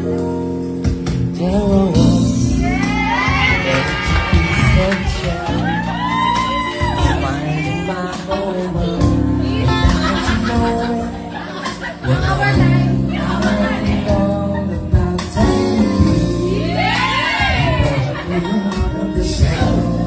There was sunshine reminding my whole world. Now you know when all about time the shadow.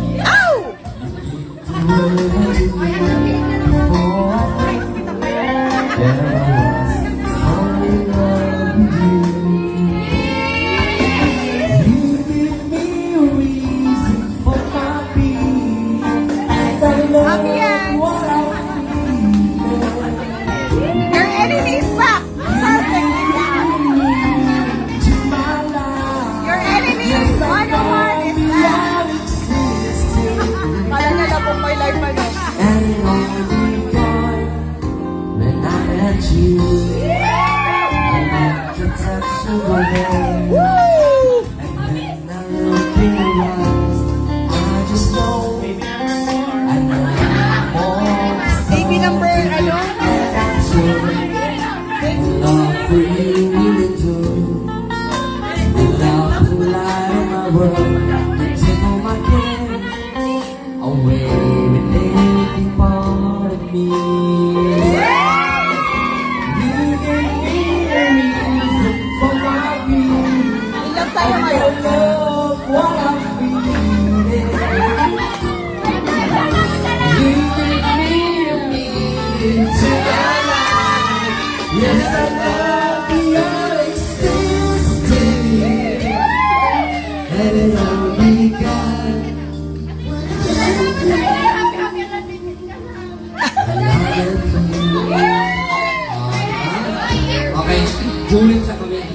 Okay, Julie sa pamilya.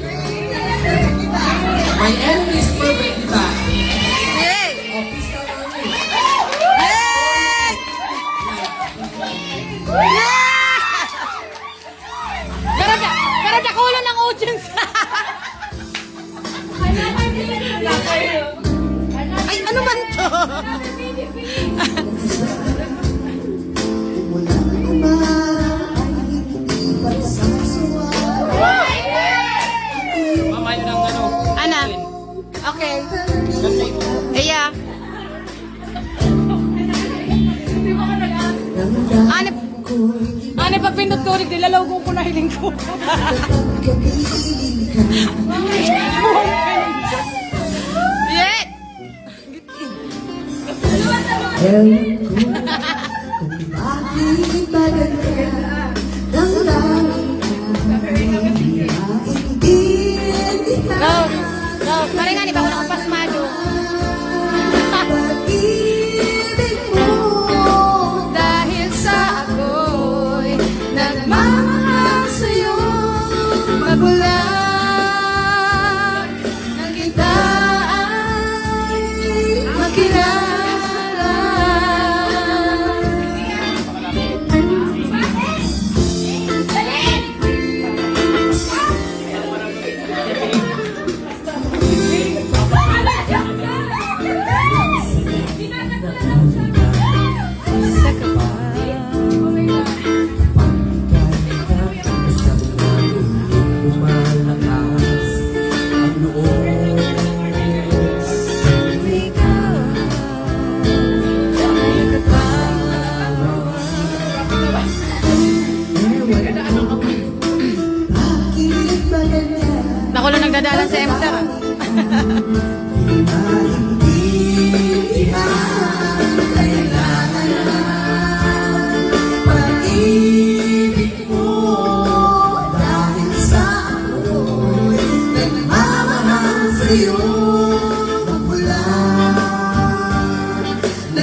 My enemy is perfect, diba? Hey! Office ka namin. Hey! Pero nakulo ng audience. Ay, ano ba ito? Mama, yun ang ano. Ana? Okay. Iya. Ano pag pindot ko rin, dilalaw ko na hiling ko. Yet! Go! Go! Pare nga, di ba ako nakapasmado? Dahil sa ako'y nagmamahal sa'yo magmula nang kita ay makilala. Ako lang nagdadalan sa MSR.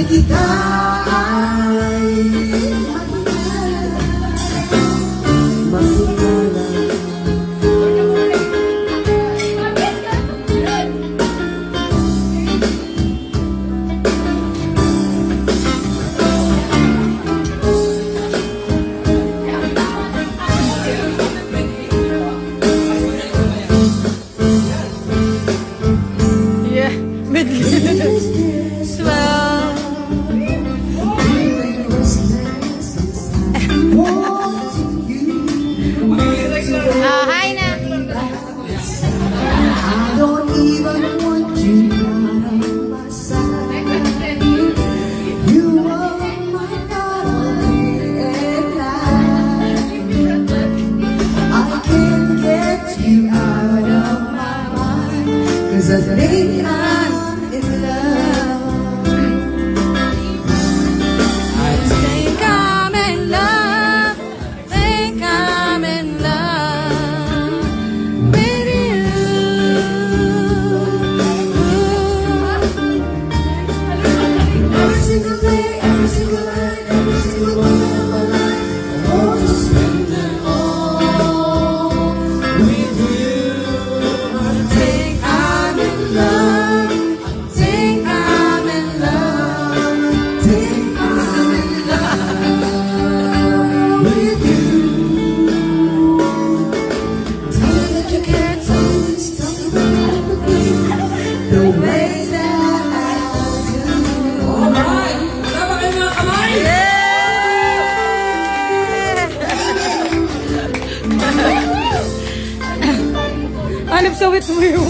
Kita ay makilala. Yeah, swell. Hi na. 'cause I think I'm in love. Think I'm in love. Think I'm in love with you. Every single day, every single night, every single moment of my life, I want to spend it all with you. I think I'm in love. I think I'm in love. I think I'm in love with you. Tell me that you can't always talk about everything the way that I do. Alright! Wala ba kayo mga kamay? Hanip sa wit mo yun.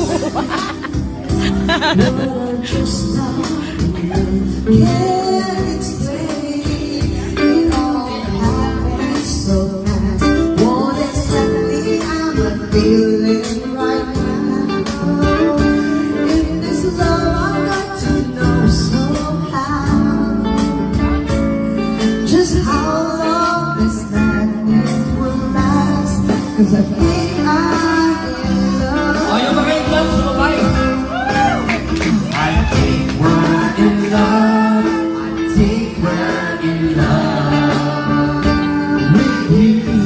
Just can't explain. It all happened so fast. What exactly am I feeling right now? If this love, I've got to know somehow. Just how long this madness will last. 'Cause I think I'm in love. Ayaw ba kayo gloves sa babae? I think we're in love. I think we're in love with you.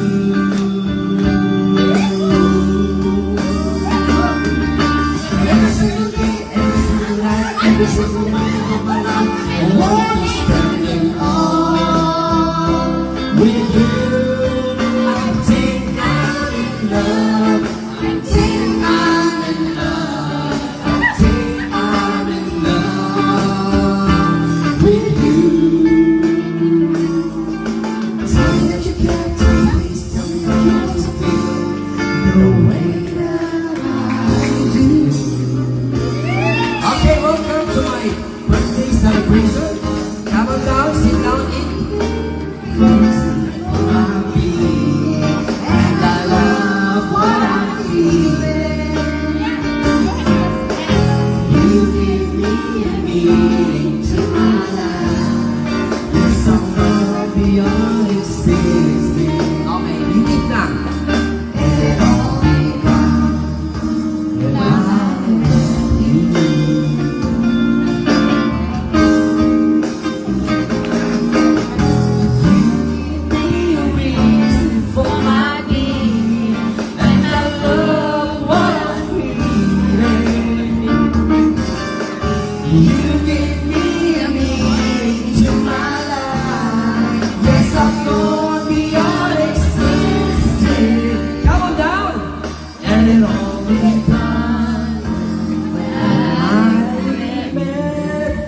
Every single day, every single night, every single minute of my life, I want to spend it all with you. I think I'm in love. I think I'm in love. I think I'm in love with you. Tell me that you can't please tell me that you want to feel the way that I do. Okay, welcome to my birthday celebration. Come on down, sit down, eat. And I love what I'm feeling. You give me a meaning to my life. There's some love beyond existing. Okay, you eat na. And it all began when I met you. For my need, and I love what I'm feeling. You